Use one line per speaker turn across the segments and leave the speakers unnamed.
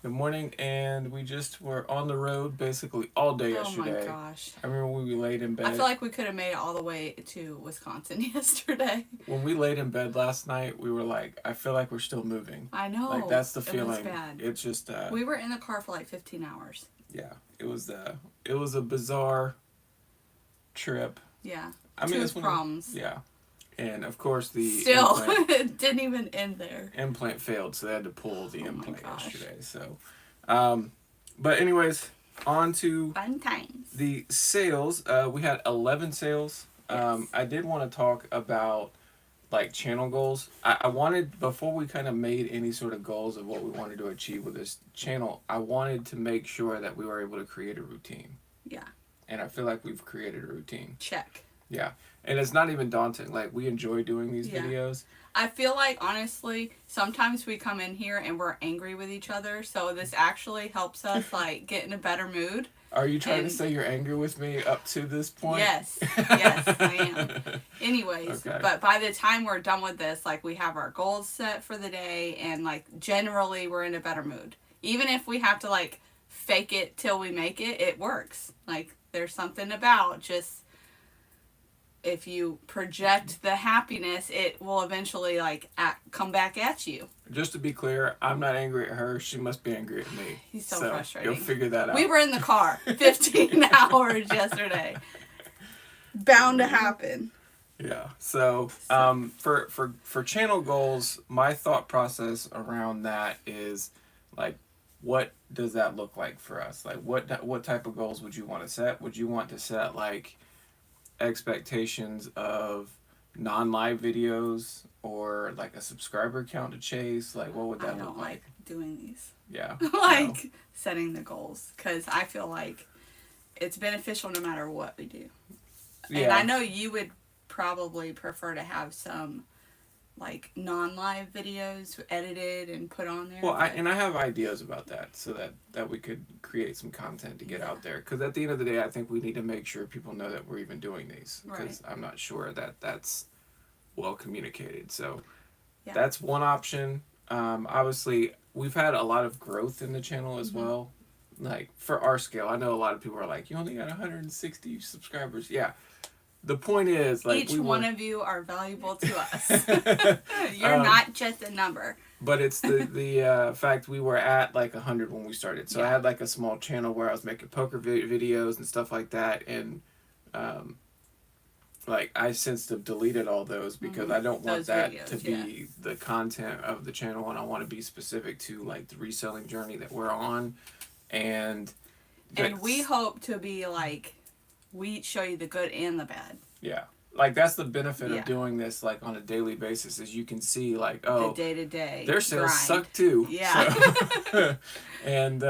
Good morning, and we just were on the road basically all day
Oh my
yesterday.
gosh.
I remember when we laid in
I
bed.
feel like we could have made it all the way to Wisconsin yesterday.
When we laid in bed last night, we were like, I feel like we're still moving.
I
Like
know.
that's the
It was
feeling.
bad.
It's just
We were in the car for like 15 hours.
yeah, it was a bizarre trip.
Yeah.
I mean,
Tooth
it's one.
problems.
Yeah, and of course the
Still, it didn't even end there.
implant failed, so they had to pull the
Oh my
implant
gosh.
yesterday. So, um, but anyways, on to
Fun times.
the sales. We had 11 sales.
Yes.
I did want to talk about like channel goals. I wanted, before we kind of made any sort of goals of what we wanted to achieve with this channel, I wanted to make sure that we were able to create a routine.
Yeah.
And I feel like we've created a routine.
Check.
Yeah. And it's not even daunting. Like, we enjoy doing these
Yeah.
videos.
I feel like, honestly, sometimes we come in here and we're angry with each other, so this actually helps us, like, get in a better mood.
Are you trying to
And-
say you're angry with me up to this point?
Yes. Yes, I am. Anyways,
Okay.
but by the time we're done with this, like, we have our goals set for the day, and, like, generally we're in a better mood. Even if we have to, like, fake it till we make it, it works. Like, there's something about just if you project the happiness, it will eventually, like, come back at you.
Just to be clear, I'm not angry at her. She must be angry at me.
He's so frustrating.
You'll figure that out.
We were in the car 15 hours yesterday. Bound to happen.
Yeah. So, for channel goals, my thought process around that is like, what does that look like for us? Like, what type of goals would you want to set? Would you want to set like expectations of non-live videos or like a subscriber count to chase? Like, what would
I
that
don't
look
like
like?
doing these.
Yeah.
Like setting the goals, because I feel like it's beneficial no matter what we do.
Yeah.
And I know you would probably prefer to have some like non-live videos edited and put on there.
Well, I
but-
have ideas about that, so that we could create some content to get out there. Because at the end of the day, I think we need to make sure people know that we're even doing these. Because I'm not sure that that's well communicated. So
Yeah.
that's one option. Obviously, we've had a lot of growth in the channel as well. Like, for our scale, I know a lot of people are like, you only got 160 subscribers. Yeah. The point is, like,
each one of you are valuable to us.
of
You're not just a number.
But it's the fact we were at like 100 when we started. So I
Yeah.
had like a small channel where I was making poker videos and stuff like that. And like, I since have deleted all those because I don't want
Those
that
videos,
to be the content of the channel. And I want to be specific to like the reselling journey that we're on. And
We hope to be like, we show you the good and the bad.
yeah. Like, that's the benefit
Yeah.
of doing this like on a daily basis, is you can see like,
The
oh,
day-to-day
their sales
grind.
suck too.
Yeah.
So, and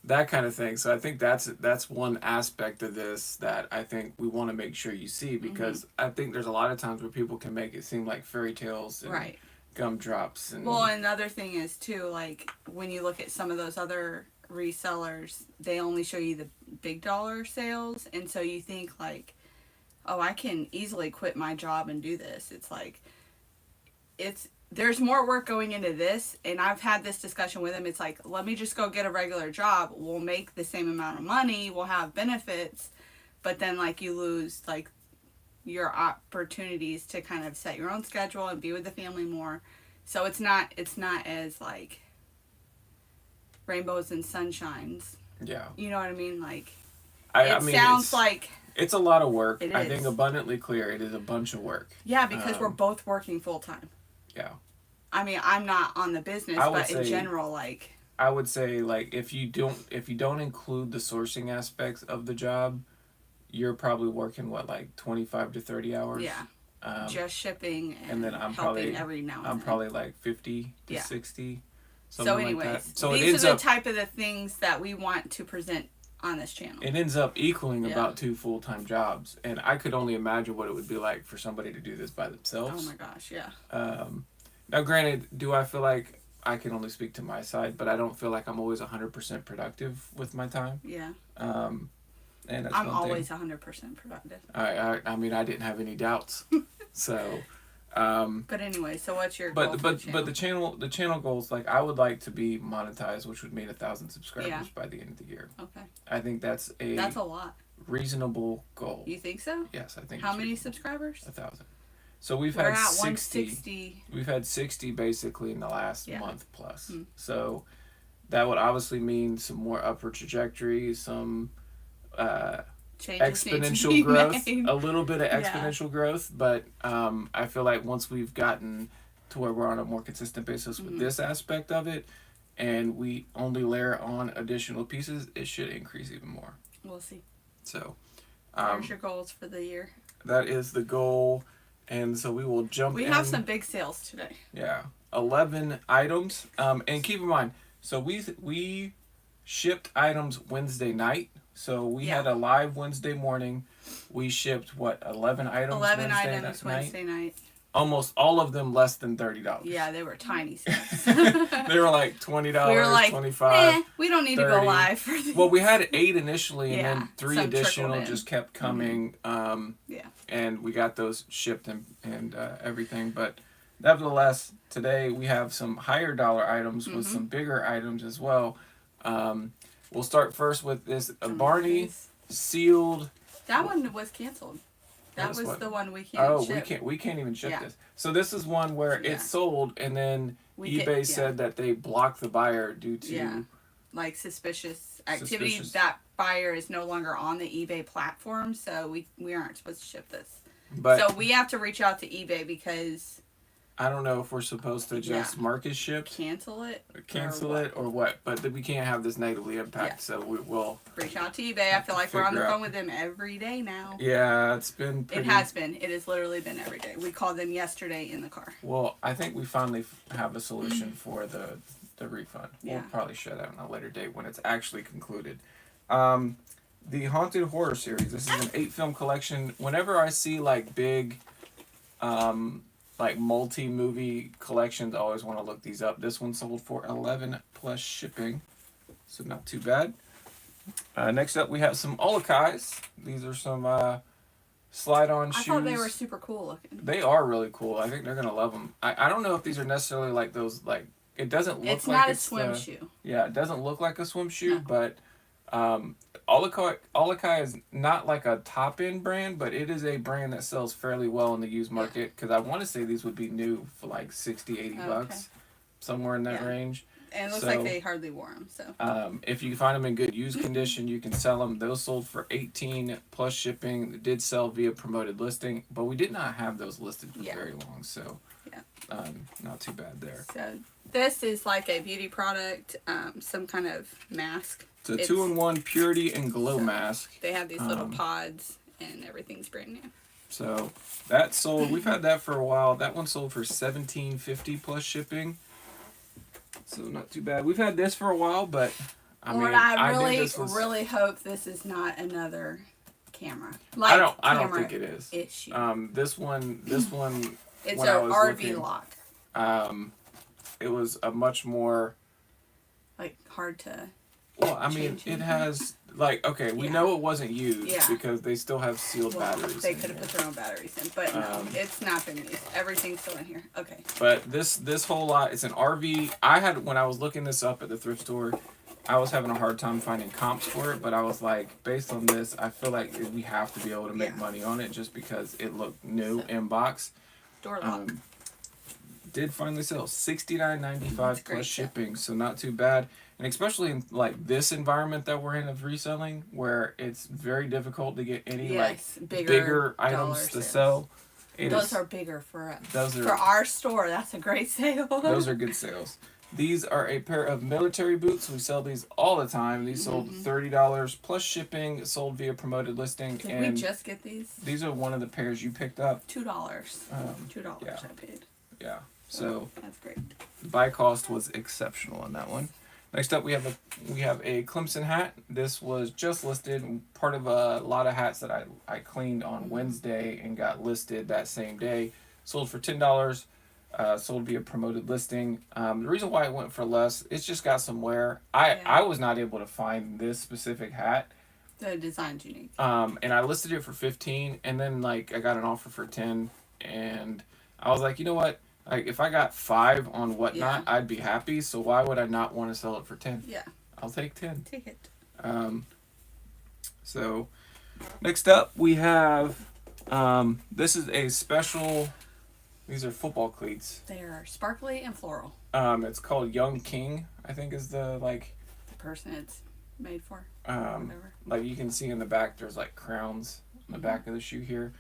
that kind of thing. So I think that's one aspect of this that I think we want to make sure you see, because I think there's a lot of times where people can make it seem like fairy tales and
Right.
gumdrops and
Well, another thing is too, like when you look at some of those other resellers, they only show you the big dollar sales, and so you think like, oh, I can easily quit my job and do this. It's like, there's more work going into this, and I've had this discussion with him. It's like, let me just go get a regular job. We'll make the same amount of money. We'll have benefits, but then like you lose like your opportunities to kind of set your own schedule and be with the family more. So it's not as like rainbows and sunshines.
yeah.
You know what I mean? Like
I mean,
sounds like,
it's a lot of work.
It
I
is.
think abundantly clear, it is a bunch of work.
yeah, because we're both working full time.
Yeah.
I mean, I'm not on the business,
I would
but in
say-
general, like,
I would say, like, if you don't include the sourcing aspects of the job, you're probably working what, like 25 to 30 hours.
yeah, just shipping and,
and then I'm
helping
probably
every now and
I'm
then.
probably like 50 to
Yeah.
60.
So
Something
anyways,
like that. So it
these
ends
are the
up
type of the things that we want to present on this channel.
equaling
Yeah.
about 2 full-time jobs, and I could only imagine what it would be like for somebody to do this by
Oh
themselves.
my gosh, yeah.
Now, granted, do I feel like I can only speak to my side, but I don't feel like I'm always 100% productive with my time.
Yeah.
And that's
I'm
one
always
thing.
100% productive.
I mean, I didn't have any doubts. So,
But anyway, so what's your goal
But
for
but the channel goals, like I would like to be monetized, which would mean 1,000 subscribers
Yeah.
by the end of the year.
Okay.
I think that's
That's a lot.
reasonable goal.
You think so?
Yes, I think.
How
it's
many
reasonable.
subscribers?
1,000. So we've
We're
had
at
60.
160.
We've had 60 basically in the last
Yeah.
month plus.
Hmm.
So that would obviously mean some more upward trajectory, some
Changes need to
exponential
be
growth,
made.
a little bit of
Yeah.
exponential growth. But I feel like once we've gotten to where we're on a more consistent basis with this aspect of it, and we only layer on additional pieces, it should increase even more.
We'll see.
So
Where's your goals for the year?
that is the goal. And so we will jump
We
in.
have some big sales today.
Yeah, 11 items. And keep in mind, so we shipped items Wednesday night. So we
Yeah.
had a live Wednesday morning. We shipped 11 items.
11
Wednesday
items
night?
Wednesday night.
Almost all of them less than $30.
Yeah, they were tiny sales.
They were like $20,
we were like,
25.
we don't need to
30.
go live for these.
Well, we had 8 initially, and
Yeah,
then 3
some
additional
trickled in.
just kept coming.
Yeah.
And we got those shipped and everything. But nevertheless, today we have some higher dollar items with some bigger items as well. We'll start first with this Barney sealed.
That one was canceled. That
That's
was
what-
the one we can't ship.
we can't even ship
Yeah.
this. So this is one where
Yeah.
it's sold, and then
We
eBay
get- yeah.
said that they blocked the buyer due to
Yeah. Like suspicious activity.
Suspicious.
That buyer is no longer on the eBay platform, so we aren't supposed to ship this.
But
So we have to reach out to eBay because
I don't know if we're supposed to just
Yeah.
mark as shipped,
cancel it.
cancel
what?
it, or what. But we can't have this negatively impact,
Yeah.
so we will.
Reach out to eBay. I feel like we're on the
Figure out.
phone with them every day now.
Yeah, it's been
It
pretty.
has been. It has literally been every day. We called them yesterday in the car.
Well, I think we finally have a solution for the refund. We'll
Yeah.
probably share that on a later date when it's actually concluded. The Haunted Horror series. This is an 8-film collection. Whenever I see like big, like multi-movie collections, I always want to look these up. This one sold for 11 plus shipping, so not too bad. Next up, we have some Olakais. These are some slide-on shoes.
I thought they were super cool looking.
They are really cool. I think they're gonna love them. I don't know if these are necessarily like those like. It doesn't look
It's
like
not a
it's
swim
the-
shoe.
Yeah, it doesn't look like a swim shoe,
No.
but Olakai is not like a top end brand, but it is a brand that sells fairly well in the used market. Because I want to say these would be new for like 60, 80
Oh,
bucks, somewhere in that
Yeah.
range.
And it looks
So-
like they hardly wore them. So
If you find them in good used condition, you can sell them. Those sold for 18 plus shipping. They did sell via promoted listing, but we did not have those listed for
Yeah.
very long, so
Yeah.
not too bad there.
so this is like a beauty product, some kind of mask.
It's a
It's-
2-in-1 purity and glow
So-
mask.
They have these little pods, and everything's brand new.
So that sold. We've had that for a while. That one sold for $17.50 plus shipping. So not too bad. We've had this for a while, but I
Lord,
mean,
I
think
really,
this was,
really hope this is not another camera.
I don't
camera
think it is.
issue.
This one,
It's
when I
a
was
RV
looking-
lock.
it was a much more.
Like hard to.
Well, I mean,
Change
it
it.
has like okay, we
Yeah.
know it wasn't used
Yeah.
because they still have sealed
Well,
batteries.
they
in
could have
here.
put their own batteries in, but no,
Um,
it's not been used. Everything's still in here. Okay.
But this whole lot, it's an RV. I had when I was looking this up at the thrift store, I was having a hard time finding comps for it. But I was like, based on this, I feel like we have to be able to make
Yeah.
money on it just because it looked new
So-
in box.
Door lock.
Did finally sell $69.95
That's great
plus
stuff.
shipping, so not too bad. And especially in like this environment that we're in of reselling, where it's very difficult to get any
Yes,
like
bigger
bigger
dollar
items to
sales.
sell. It
Those
is-
are bigger for us.
Those are-
for our store. That's a great sale.
Those are good sales. These are a pair of military boots. We sell these all the time. These sold $30 plus shipping. Sold via promoted listing.
Did
and
we just get these?
these are one of the pairs you picked up.
$2.
Um,
$2
yeah.
I paid.
Yeah. So
That's great.
the buy cost was exceptional on that one. Next up, we have a Clemson hat. This was just listed, part of a lot of hats that I cleaned on Wednesday and got listed that same day. Sold for $10. Sold via promoted listing. The reason why it went for less, it's just got some wear. I was not able to find this specific hat.
The design's unique.
And I listed it for 15, and then like I got an offer for 10, and I was like, you know what? Like if I got 5 on Whatnot,
Yeah.
I'd be happy. So why would I not want to sell it for 10?
Yeah.
I'll take 10.
Take it.
Um, so next up we have this is a special. These are football cleats.
They are sparkly and floral.
It's called Young King. I think is the
The person it's made for.
um,
Whatever.
like you can see in the back. There's like crowns on the back of the shoe here.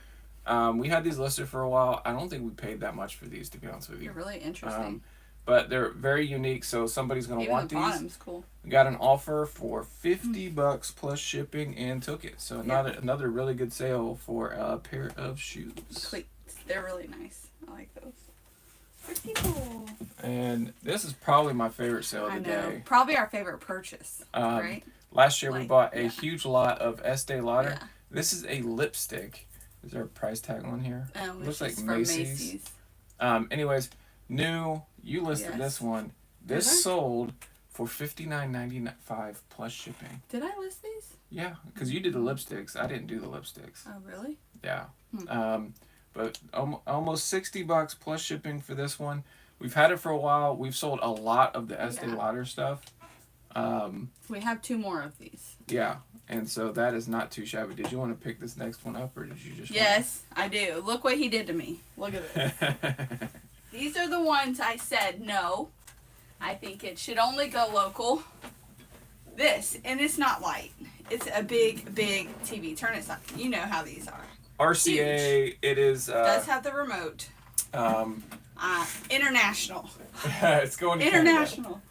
We had these listed for a while. I don't think we paid that much for these, to be honest with you.
They're really interesting.
But they're very unique, so somebody's gonna
Even
want
the
these.
bottom's cool.
We got an offer for $50 plus shipping and took it. So another really good sale for a pair of shoes.
Cleats. They're really nice. I like those. They're cool.
And this is probably my favorite sale of
I
the
know.
day.
Probably our favorite purchase. Right?
Last year we
Like,
bought a
yeah.
huge lot of Estee Lauder.
Yeah.
This is a lipstick. Is there a price tag on here?
It's
Looks like
just from
Macy's. Anyways, new. You listed
Yes.
this one.
Did
This
I?
sold for $59.95 plus shipping.
Did I list these?
Yeah, because you did the lipsticks. I didn't do the lipsticks.
Oh, really?
Yeah.
Hmm.
But almost $60 plus shipping for this one. We've had it for a while. We've sold a lot of the Estee
Yeah.
Lauder stuff.
We have 2 more of these.
Yeah, and so that is not too shabby. Did you want to pick this next one up, or did you just?
Yes, I do. Look what he did to me. Look at this.
Want...
These are the ones I said no. I think it should only go local. This, and it's not light. It's a big, big TV. Turn it up. You know how these are.
RCA. It is.
Does have the remote. International.
It's going to
International.
Canada.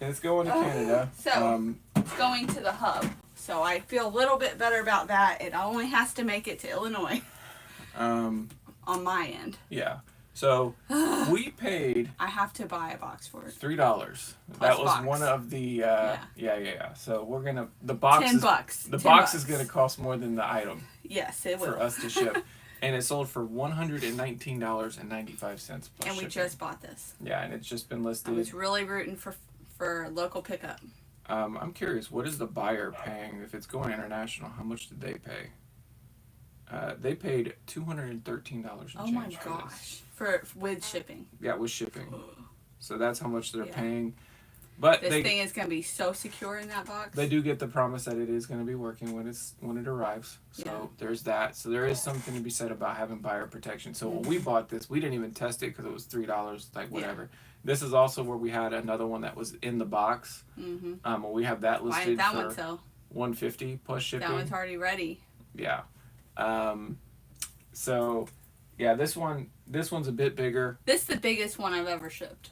It's going to Canada.
So it's going to the hub. So I feel a little bit better about that. It only has to make it to Illinois on my end.
Yeah. So we paid
I have to buy a box for it.
$3. That was
box.
one of the.
Yeah.
Yeah. So we're gonna the box.
$10.
The
$10.
box is gonna cost more than the item
Yes, it will.
for us to ship, and it sold for $119.95 plus
And we
shipping.
just bought this.
Yeah, and it's just been
I
listed.
was really rooting for local pickup.
I'm curious, what is the buyer paying if it's going international? How much did they pay? They paid $213
Oh
and
my
change for this.
gosh. With shipping.
Yeah, with shipping. So that's how much they're
Yeah.
paying. But
This thing is gonna be so secure in that box.
they do get the promise that it is going to be working when it arrives. So
Yeah.
there's that. So there is something to be said about having buyer protection. So when we bought this, we didn't even test it because it was $3, like whatever. This is also where we had another one that was in the box.
Mm-hmm.
We have that
Why
listed
did that
for
one sell?
$150 plus shipping.
That one's already ready.
Yeah. So yeah, this one's a bit bigger.
This is the biggest one I've ever shipped.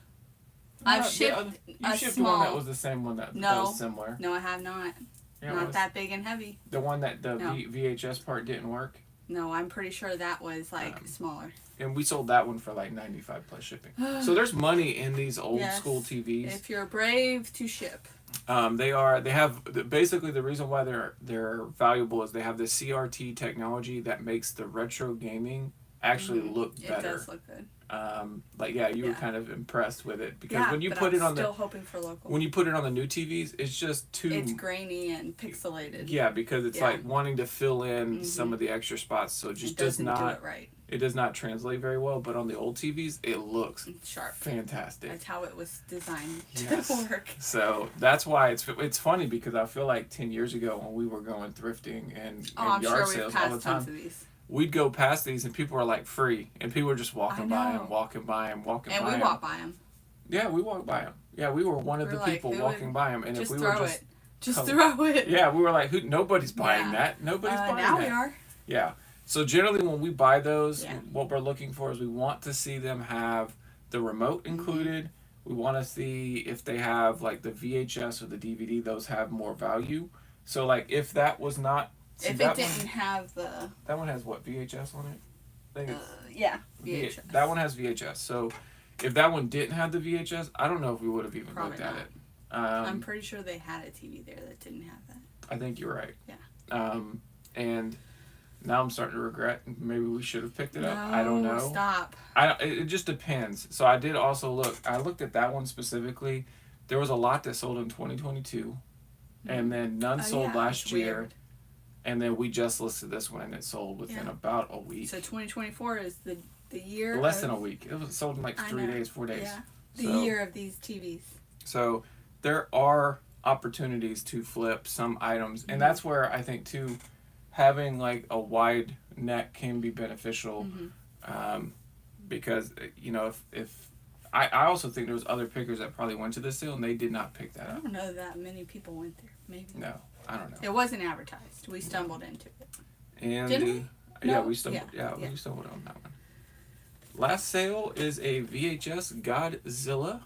I've shipped
you
a
shipped the one that
small-
was the same one that
No.
was similar.
No, I have not.
Yeah, it
Not
was.
that big and heavy.
The one that the
No.
VHS part didn't work,
No, I'm pretty sure that was like smaller.
and we sold that one for like 95 plus shipping. So there's money in these old
Yes.
school TVs.
If you're brave to ship.
They have basically the reason why they're valuable is they have this CRT technology that makes the retro gaming actually look
It
better.
does look good.
You were
Yeah.
kind of impressed with it because
Yeah,
when you
but
put
I'm
it on
still hoping for local.
when you put it on the new TVs, it's just too
It's grainy and pixelated.
yeah, because it's
Yeah.
like wanting to fill in some of the extra spots, so it just
It
does
doesn't do
not
it right.
it does not translate very well. But on the old TVs, it looks
It's sharp.
fantastic.
That's how it was designed
Yes.
to work.
So that's why it's funny because I feel like 10 years ago when we were going thrifting and
Oh, I'm
yard
sure we've
sales all the
passed
time,
tons of these.
we'd go past these and people were like free, and people were just walking by
know.
them, walking by them, walking
And
by
we
them.
walk by them.
Yeah, we walked by them. Yeah, we were one of
We're
the
like,
people
who
walking
would-
by them, and
Just
if we
throw
were just
it. Just
color-
throw it.
yeah, we were like, nobody's buying
Yeah.
that. Nobody's buying
Now
that.
we are.
Yeah. So generally, when we buy those,
Yeah.
what we're looking for is we want to see them have the remote
Mm-hmm.
included. We want to see if they have like the VHS or the DVD; those have more value. So like if that was not, see,
If it
that
didn't
one,
have the
that one has what VHS on it. I think
yeah
it's
VHS.
that one has VHS. So if that one didn't have the VHS, I don't know if we would have even
Probably
looked at
not.
it.
I'm pretty sure they had a TV there that didn't have that.
I think you're right.
Yeah.
And now I'm starting to regret. Maybe we should have picked it
No,
up. I don't know.
Stop.
It just depends. So I did also look. I looked at that one specifically. There was a lot that sold in 2022, and then none sold last
it's
year.
weird.
And then we just listed this one, and it sold within
Yeah.
about a week.
So 2024 is the The year
less
of,
than a week. It was sold in like
I
3
know.
days, 4 days.
Yeah. The
So-
year of these TVs.
So there are opportunities to flip some items, and that's where I think too, having like a wide neck can be beneficial, because if I also think there was other pickers that probably went to this sale and they did not pick that
I
up.
don't know that many people went there. Maybe.
No, I don't know.
It wasn't advertised. We stumbled into it.
And
Didn't we?
yeah,
No?
we stumbled.
Yeah,
Yeah,
yeah.
we stumbled on that one. Last sale is a VHS Godzilla.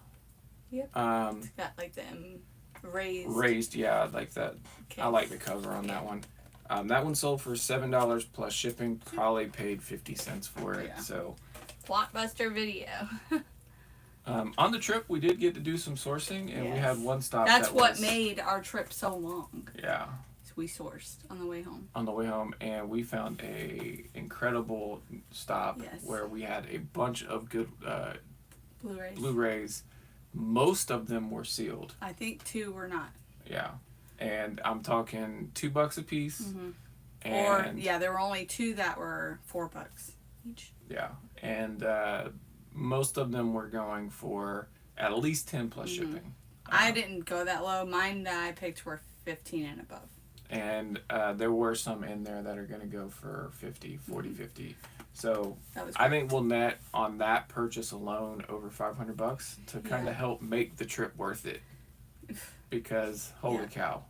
Yep.
Um,
It's got like the raised.
raised, yeah, like that. I
case.
like the cover on that one. That one sold for $7 plus shipping. Probably paid 50 cents for it.
Yeah.
So
Blockbuster Video.
on the trip, we did get to do some sourcing, and we
Yes.
had one stop.
That's
that
what
was,
made our trip so long.
Yeah,
So we sourced on the way home.
on the way home, and we found a incredible stop
Yes.
where we had a bunch of good
Blu-rays.
Blu-rays. Most of them were sealed.
I think 2 were not.
Yeah, and I'm talking $2 a piece.
Or
And
yeah, there were only 2 that were $4 each.
yeah, and most of them were going for at least 10 plus shipping.
I didn't go that low. Mine that I picked were 15 and above.
And there were some in there that are going to go for 50, 40, 50. So
That was
I think we'll net on that purchase alone over $500 to kind
Yeah.
of help make the trip worth it. Because holy
Yeah.
cow.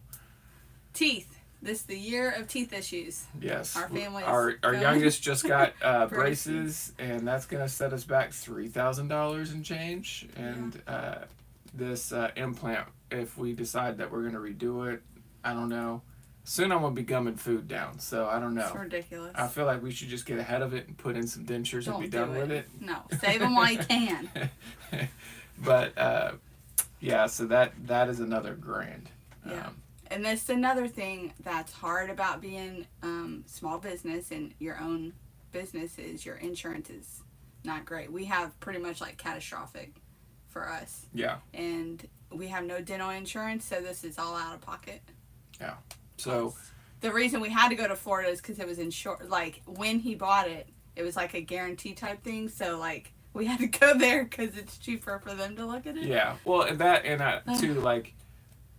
teeth. This is the year of teeth issues.
Yes.
Our family is
Our
going-
youngest just got braces,
Braces.
and that's going to set us back $3,000 and change. And this implant, if we decide that we're going to redo it, I don't know. Soon I'm going to be gumming food down, so I don't know.
It's ridiculous.
I feel like we should just get ahead of it and put in some dentures and
Don't
be
do
done with it.
No, save them while you can.
But yeah, so that is another grand.
Yeah. And that's another thing that's hard about being small business and your own business is your insurance is not great. We have pretty much like catastrophic for us.
Yeah.
And we have no dental insurance, so this is all out of pocket.
So
The reason we had to go to Florida is because it was insured. Like when he bought it, it was like a guarantee type thing. So like we had to go there because it's cheaper for them to look at it.
yeah, well, and that too, like,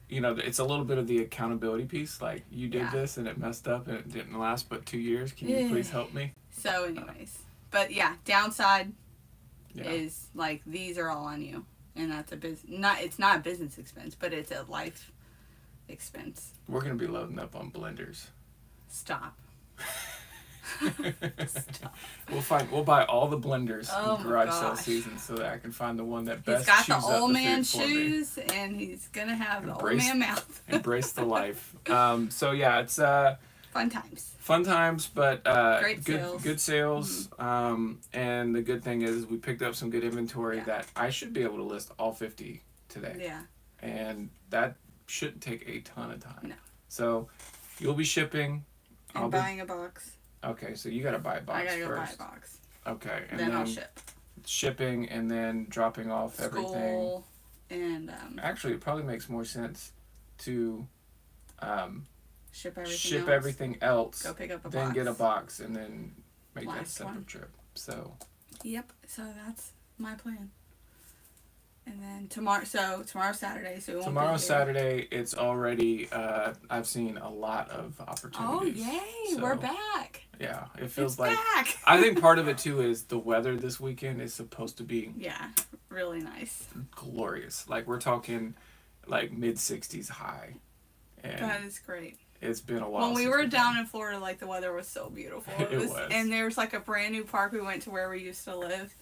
it's a little bit of the accountability piece. Like, you did
Yeah.
this and it messed up and it didn't last but 2 years. Can you please help me?
So anyways, but yeah, downside
Yeah.
is like these are all on you, and that's a it's not a business expense, but it's a life expense.
We're gonna be loading up on blenders.
Stop.
We'll buy all the blenders
Oh
in
my
garage sale
gosh.
season so that I can find the one that
He's
best
got
chews
the
up
old
the
man
food for me.
shoes, and he's gonna have the old
Embrace-
man mouth.
Embrace the life. So yeah, it's
Fun times.
fun times, but
Great
good
sales.
good sales. And the good thing is we picked up some good inventory
Yeah.
that I should be able to list all 50 today,
Yeah.
and that shouldn't take a ton of time.
No.
So you'll be shipping.
And buying a box.
Okay, so you gotta buy a box
I gotta go
first.
buy a box.
Okay, and
Then I'll ship.
shipping and then dropping off everything.
School and
Actually, it probably makes more sense to
ship everything.
ship
else.
everything else,
Go pick up a
then
box.
get a box, and then make that
Last
separate
one.
trip. So
Yep. So that's my plan. And then tomorrow. So tomorrow's Saturday. So we won't be
tomorrow
here.
Saturday, it's already. I've seen a lot of
Oh
opportunities.
yay!
So,
We're back.
Yeah, it feels
It's
like.
back.
I think part of it too is the weather this weekend is supposed to be
Yeah, really nice.
glorious. Like we're talking, like mid-60s high, and
That is great.
it's been a while.
When we
since
were
we've
down
been.
in Florida, like the weather was so beautiful.
It was.
And there's like a brand new park. We went to where we used to live,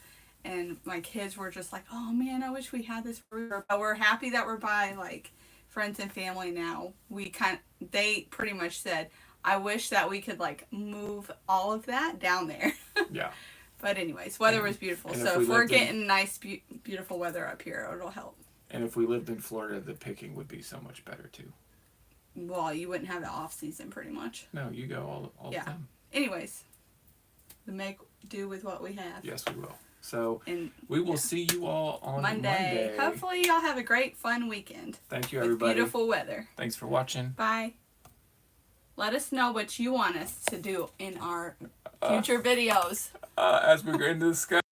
and my kids were just like, "Oh man, I wish we had this." But we're happy that we're by like friends and family now. They pretty much said, "I wish that we could like move all of that down there."
Yeah.
But anyways, weather was beautiful.
and
So
if
if
we
we're
lived in-
getting nice, beautiful weather up here, it'll help.
And if we lived in Florida, the picking would be so much better too.
Well, you wouldn't have the off season pretty much.
No, you go all
Yeah.
the time.
Anyways, we make do with what we have.
Yes, we will. So
And
we will see you all on Monday.
Hopefully, y'all have a great, fun weekend
Thank you,
with
everybody.
beautiful weather.
Thanks for watching.
Bye. Let us know what you want us to do in our future videos.
as we're going to discuss